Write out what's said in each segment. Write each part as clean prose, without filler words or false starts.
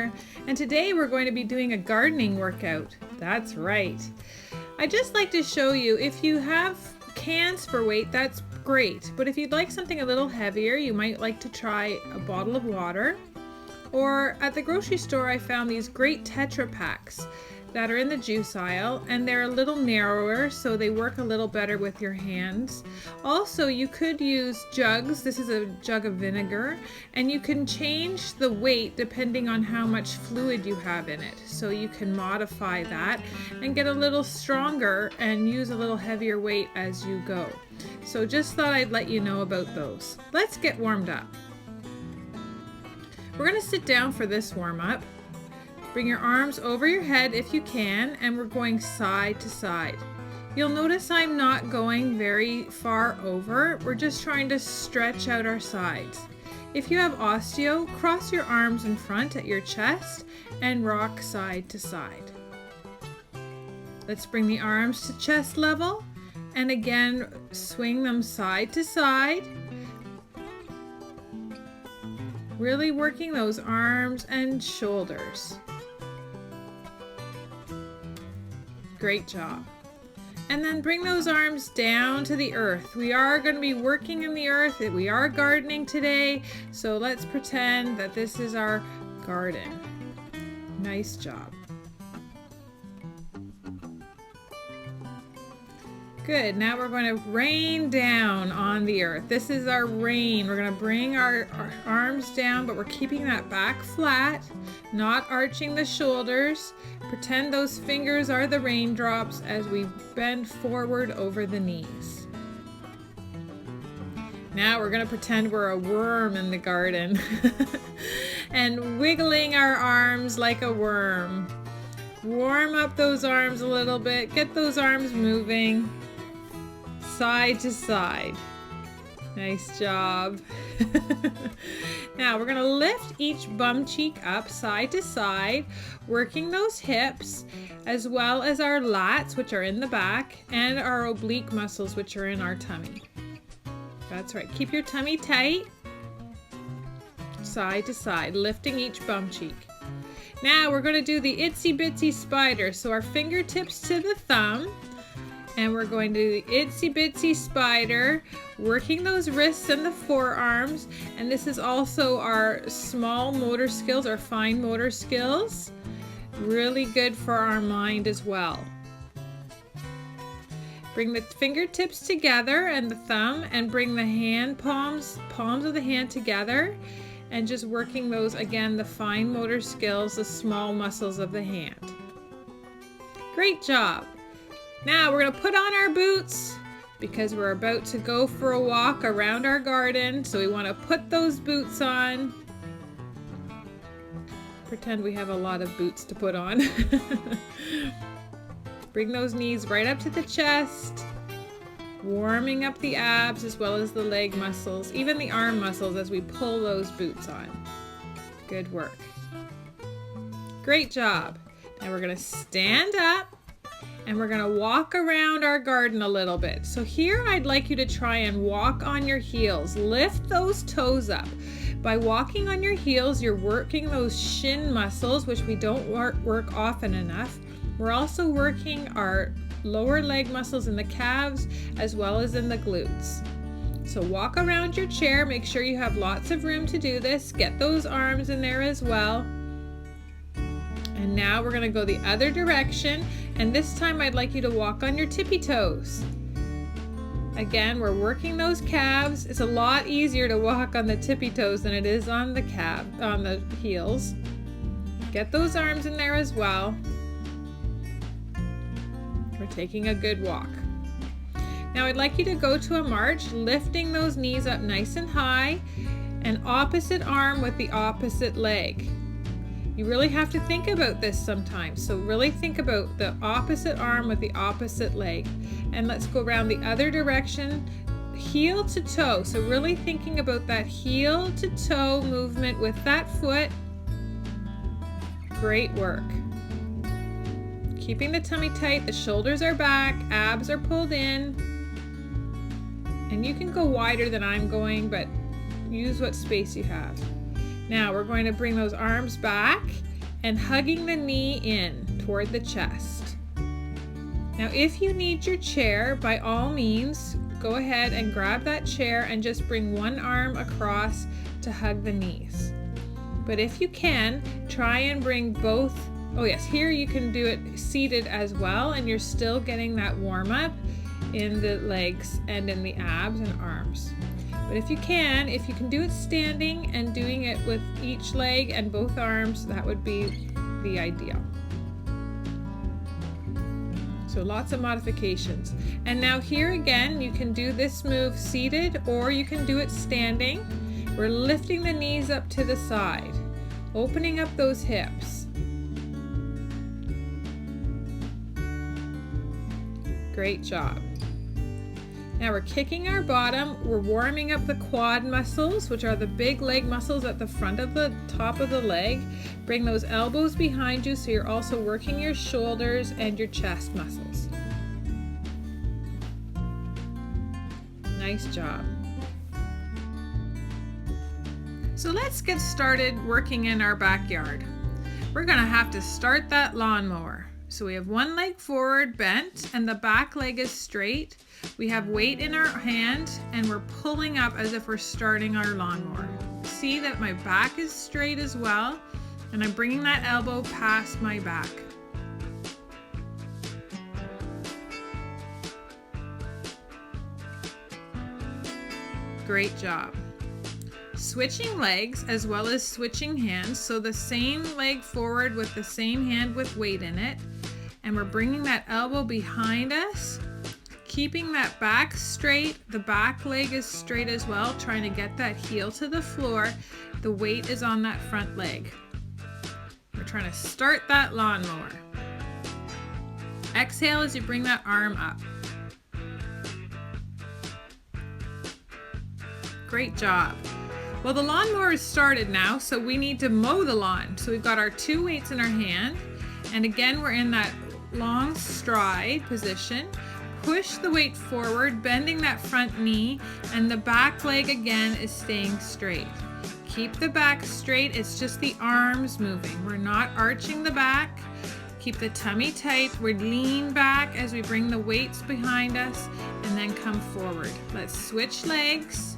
here, and today we're going to be doing a gardening workout. That's right. I'd just like to show you, if you have cans for weight, that's great, but if you'd like something a little heavier, you might like to try a bottle of water. Or at the grocery store, I found these great Tetra packs that are in the juice aisle, and they're a little narrower, so they work a little better with your hands. Also, you could use jugs. This is a jug of vinegar, and you can change the weight depending on how much fluid you have in it. So you can modify that and get a little stronger and use a little heavier weight as you go. So just thought I'd let you know about those. Let's get warmed up. We're going to sit down for this warm-up. Bring your arms over your head if you can, and we're going side to side. You'll notice I'm not going very far over. We're just trying to stretch out our sides. If you have osteo, cross your arms in front at your chest and rock side to side. Let's bring the arms to chest level, and again, swing them side to side. Really working those arms and shoulders. Great job. And then bring those arms down to the earth. We are going to be working in the earth. We are gardening today, so let's pretend that this is our garden. Nice job. Good. Now we're going to rain down on the earth. This is our rain. We're going to bring our arms down, but we're keeping that back flat, not arching the shoulders. Pretend those fingers are the raindrops as we bend forward over the knees. Now we're going to pretend we're a worm in the garden and wiggling our arms like a worm. Warm up those arms a little bit. Get those arms moving. Side to side. Nice job. Now we're going to lift each bum cheek up side to side, working those hips as well as our lats, which are in the back, and our oblique muscles, which are in our tummy. That's right. Keep your tummy tight. Side to side, lifting each bum cheek. Now we're going to do the itsy bitsy spider. So our fingertips to the thumb. And we're going to do the itsy bitsy spider, working those wrists and the forearms. And this is also our small motor skills, our fine motor skills. Really good for our mind as well. Bring the fingertips together and the thumb, and bring the hand palms of the hand together. And just working those, again, the fine motor skills, the small muscles of the hand. Great job. Now we're going to put on our boots because we're about to go for a walk around our garden. So we want to put those boots on. Pretend we have a lot of boots to put on. Bring those knees right up to the chest. Warming up the abs as well as the leg muscles, even the arm muscles as we pull those boots on. Good work. Great job. Now we're going to stand up. And we're going to walk around our garden a little bit. So here I'd like you to try and walk on your heels. Lift those toes up. By walking on your heels, you're working those shin muscles, which we don't work often enough. We're also working our lower leg muscles in the calves as well as in the glutes. So walk around your chair. Make sure you have lots of room to do this. Get those arms in there as well. And now we're going to go the other direction, and this time I'd like you to walk on your tippy toes. Again, we're working those calves. It's a lot easier to walk on the tippy toes than it is on the heels. Get those arms in there as well. We're taking a good walk. Now I'd like you to go to a march, lifting those knees up nice and high, and opposite arm with the opposite leg. You really have to think about this sometimes. So really think about the opposite arm with the opposite leg. And let's go around the other direction, heel to toe. So really thinking about that heel to toe movement with that foot. Great work. Keeping the tummy tight, the shoulders are back, abs are pulled in. And you can go wider than I'm going, but use what space you have. Now we're going to bring those arms back and hugging the knee in toward the chest. Now, if you need your chair, by all means, go ahead and grab that chair and just bring one arm across to hug the knees. But if you can, try and bring both. Oh yes, here you can do it seated as well, and you're still getting that warm up in the legs and in the abs and arms. But if you can do it standing and doing it with each leg and both arms, that would be the ideal. So lots of modifications. And now here again, you can do this move seated or you can do it standing. We're lifting the knees up to the side, opening up those hips. Great job. Now we're kicking our bottom, we're warming up the quad muscles, which are the big leg muscles at the front of the top of the leg. Bring those elbows behind you so you're also working your shoulders and your chest muscles. Nice job. So let's get started working in our backyard. We're gonna have to start that lawnmower. So we have one leg forward bent and the back leg is straight. We have weight in our hand and we're pulling up as if we're starting our lawnmower. See that my back is straight as well, and I'm bringing that elbow past my back. Great job. Switching legs as well as switching hands, so the same leg forward with the same hand with weight in it, and we're bringing that elbow behind us, keeping that back straight. The back leg is straight as well, trying to get that heel to the floor. The weight is on that front leg. We're trying to start that lawnmower. Exhale as you bring that arm up. Great job. Well, the lawnmower is started now, so we need to mow the lawn. So we've got our two weights in our hand, and again we're in that long stride position. Push the weight forward, bending that front knee, and the back leg again is staying straight. Keep the back straight, it's just the arms moving. We're not arching the back. Keep the tummy tight. We lean back as we bring the weights behind us and then come forward. Let's switch legs.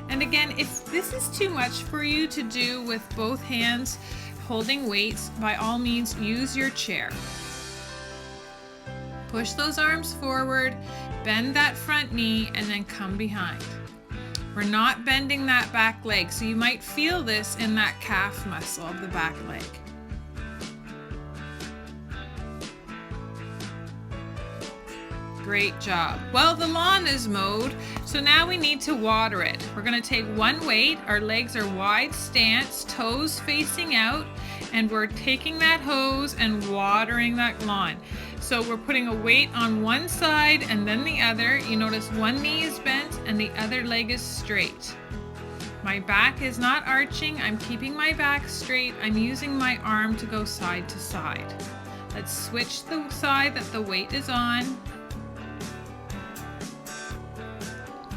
And again, if this is too much for you to do with both hands holding weights, by all means use your chair. Push those arms forward, bend that front knee, and then come behind. We're not bending that back leg, so you might feel this in that calf muscle of the back leg. Great job. Well, the lawn is mowed, so now we need to water it. We're going to take one weight. Our legs are wide stance, toes facing out, and we're taking that hose and watering that lawn. So we're putting a weight on one side and then the other. You notice one knee is bent and the other leg is straight. My back is not arching. I'm keeping my back straight. I'm using my arm to go side to side. Let's switch the side that the weight is on.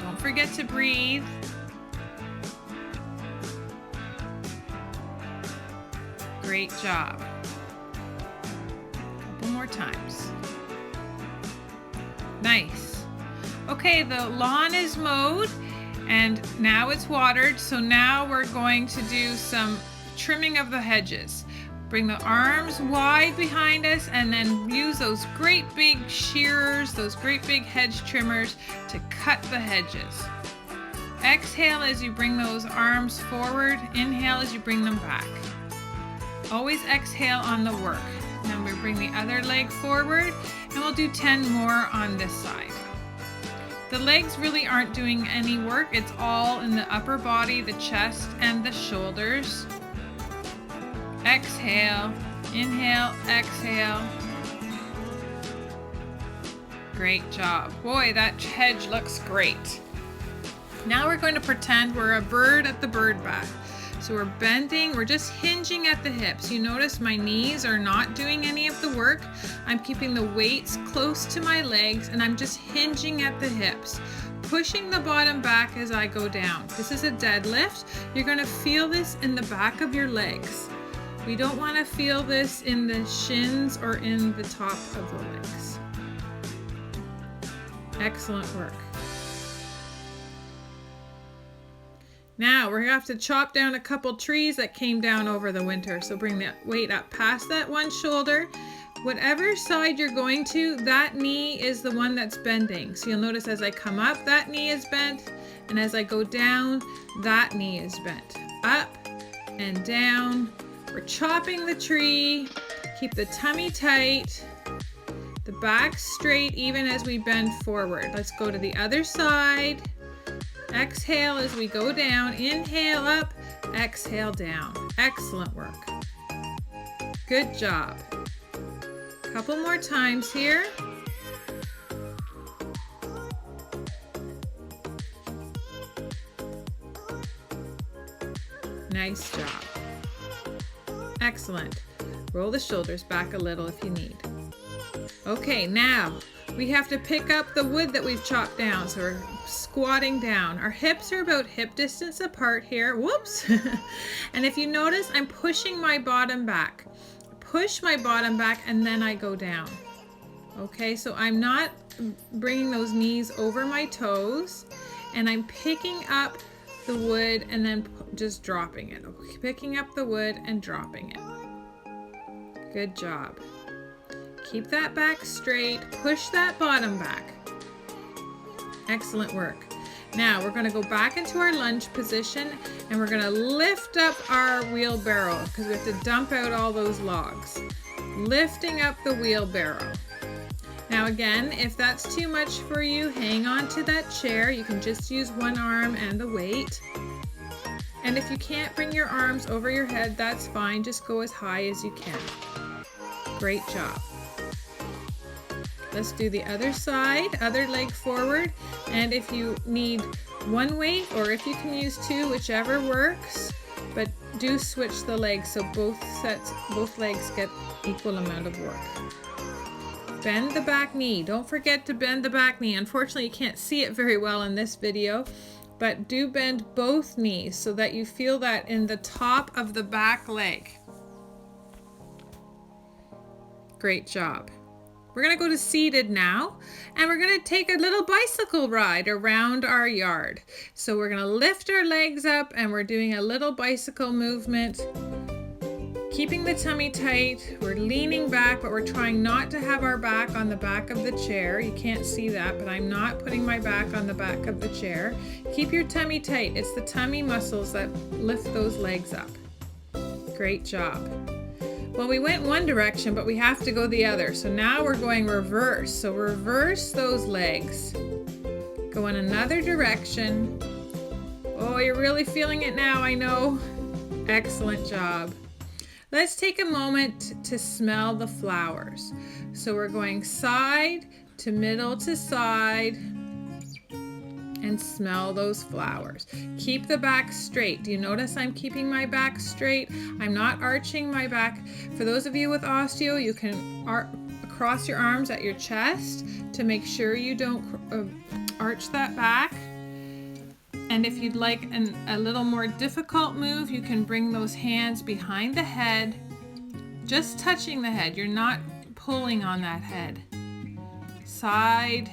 Don't forget to breathe. Great job. Couple more times. Nice. Okay, the lawn is mowed and now it's watered, so now we're going to do some trimming of the hedges. Bring the arms wide behind us and then use those great big shearers, those great big hedge trimmers to cut the hedges. Exhale as you bring those arms forward. Inhale as you bring them back. Always exhale on the work. Now we bring the other leg forward and we'll do 10 more on this side. The legs really aren't doing any work. It's all in the upper body, the chest and the shoulders. Exhale, inhale, exhale. Great job. Boy, that hedge looks great. Now we're going to pretend we're a bird at the bird bath. So we're bending, we're just hinging at the hips. You notice my knees are not doing any of the work. I'm keeping the weights close to my legs and I'm just hinging at the hips, pushing the bottom back as I go down. This is a deadlift. You're going to feel this in the back of your legs. We don't want to feel this in the shins or in the top of the legs. Excellent work. Now we're gonna have to chop down a couple trees that came down over the winter. So bring that weight up past that one shoulder. Whatever side you're going to, that knee is the one that's bending. So you'll notice as I come up, that knee is bent. And as I go down, that knee is bent. Up and down. We're chopping the tree. Keep the tummy tight. The back straight even as we bend forward. Let's go to the other side. Exhale as we go down. Inhale up, exhale down. Excellent work. Good job. Couple more times here. Nice job. Excellent. Roll the shoulders back a little if you need. Okay, now we have to pick up the wood that we've chopped down. So we're squatting down. Our hips are about hip distance apart here. Whoops. And if you notice, I'm pushing my bottom back. Push my bottom back and then I go down. Okay, so I'm not bringing those knees over my toes, and I'm picking up the wood and then just dropping it. Okay, picking up the wood and dropping it. Good job. Keep that back straight. Push that bottom back. Excellent work. Now we're going to go back into our lunge position and we're going to lift up our wheelbarrow because we have to dump out all those logs. Lifting up the wheelbarrow. Now again, if that's too much for you, hang on to that chair. You can just use one arm and the weight. And if you can't bring your arms over your head, that's fine. Just go as high as you can. Great job. Let's do the other side, other leg forward. And if you need one weight or if you can use two, whichever works, but do switch the legs so both legs get equal amount of work. Bend the back knee. Don't forget to bend the back knee. Unfortunately, you can't see it very well in this video, but do bend both knees so that you feel that in the top of the back leg. Great job. We're going to go to seated now, and we're going to take a little bicycle ride around our yard. So we're going to lift our legs up and we're doing a little bicycle movement, keeping the tummy tight. We're leaning back, but we're trying not to have our back on the back of the chair. You can't see that, but I'm not putting my back on the back of the chair. Keep your tummy tight. It's the tummy muscles that lift those legs up. Great job. Well, we went one direction, but we have to go the other. So now we're going reverse. So reverse those legs. Go in another direction. Oh, you're really feeling it now, I know. Excellent job. Let's take a moment to smell the flowers. So we're going side to middle to side and smell those flowers. Keep the back straight. Do you notice I'm keeping my back straight? I'm not arching my back. For those of you with osteo, you can cross your arms at your chest to make sure you don't arch that back. And if you'd like a little more difficult move, you can bring those hands behind the head, just touching the head. You're not pulling on that head. Side,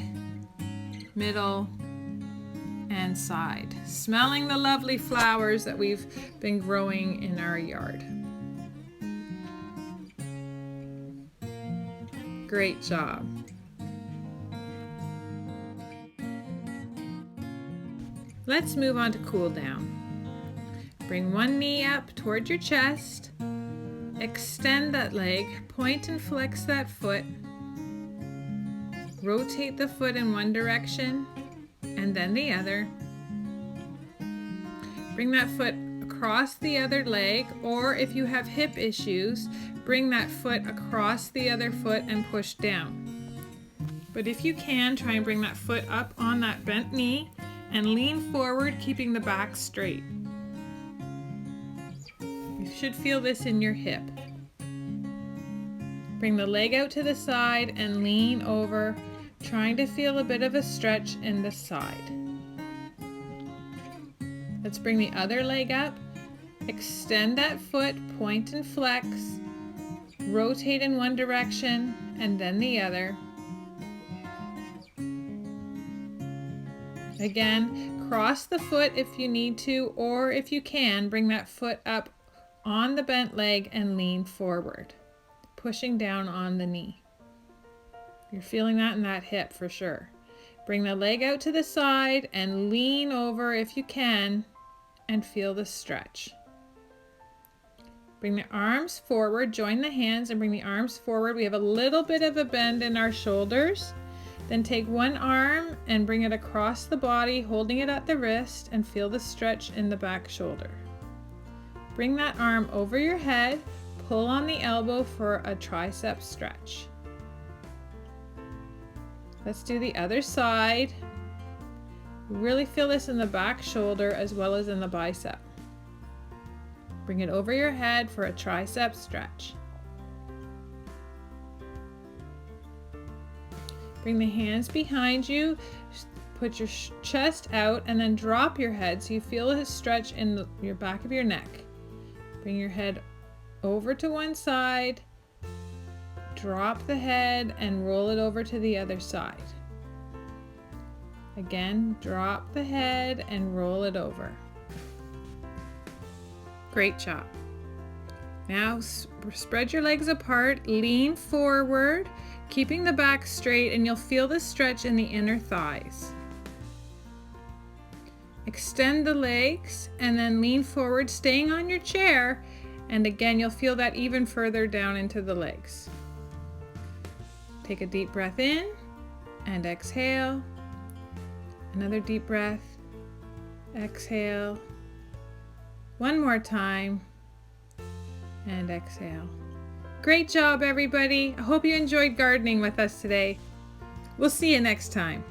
middle, and side. Smelling the lovely flowers that we've been growing in our yard. Great job. Let's move on to cool down. Bring one knee up toward your chest. Extend that leg. Point and flex that foot. Rotate the foot in one direction and then the other. Bring that foot across the other leg, or if you have hip issues, bring that foot across the other foot and push down. But if you can, try and bring that foot up on that bent knee and lean forward, keeping the back straight. You should feel this in your hip. Bring the leg out to the side and lean over, trying to feel a bit of a stretch in the side. Let's bring the other leg up. Extend that foot, point and flex. Rotate in one direction and then the other. Again, cross the foot if you need to, or if you can, bring that foot up on the bent leg and lean forward, pushing down on the knee. You're feeling that in that hip for sure. Bring the leg out to the side and lean over if you can and feel the stretch. Bring the arms forward, join the hands and bring the arms forward. We have a little bit of a bend in our shoulders. Then take one arm and bring it across the body, holding it at the wrist, and feel the stretch in the back shoulder. Bring that arm over your head, pull on the elbow for a tricep stretch. Let's do the other side. Really feel this in the back shoulder as well as in the bicep. Bring it over your head for a tricep stretch. Bring the hands behind you, put your chest out and then drop your head so you feel a stretch in your back of your neck. Bring your head over to one side, drop the head and roll it over to the other side. Again, drop the head and roll it over. Great job. Now spread your legs apart, lean forward, keeping the back straight, and you'll feel the stretch in the inner thighs. Extend the legs and then lean forward, staying on your chair, and again you'll feel that even further down into the legs. Take a deep breath in and exhale. Another deep breath, exhale. One more time and exhale. Great job, everybody. I hope you enjoyed gardening with us today. We'll see you next time.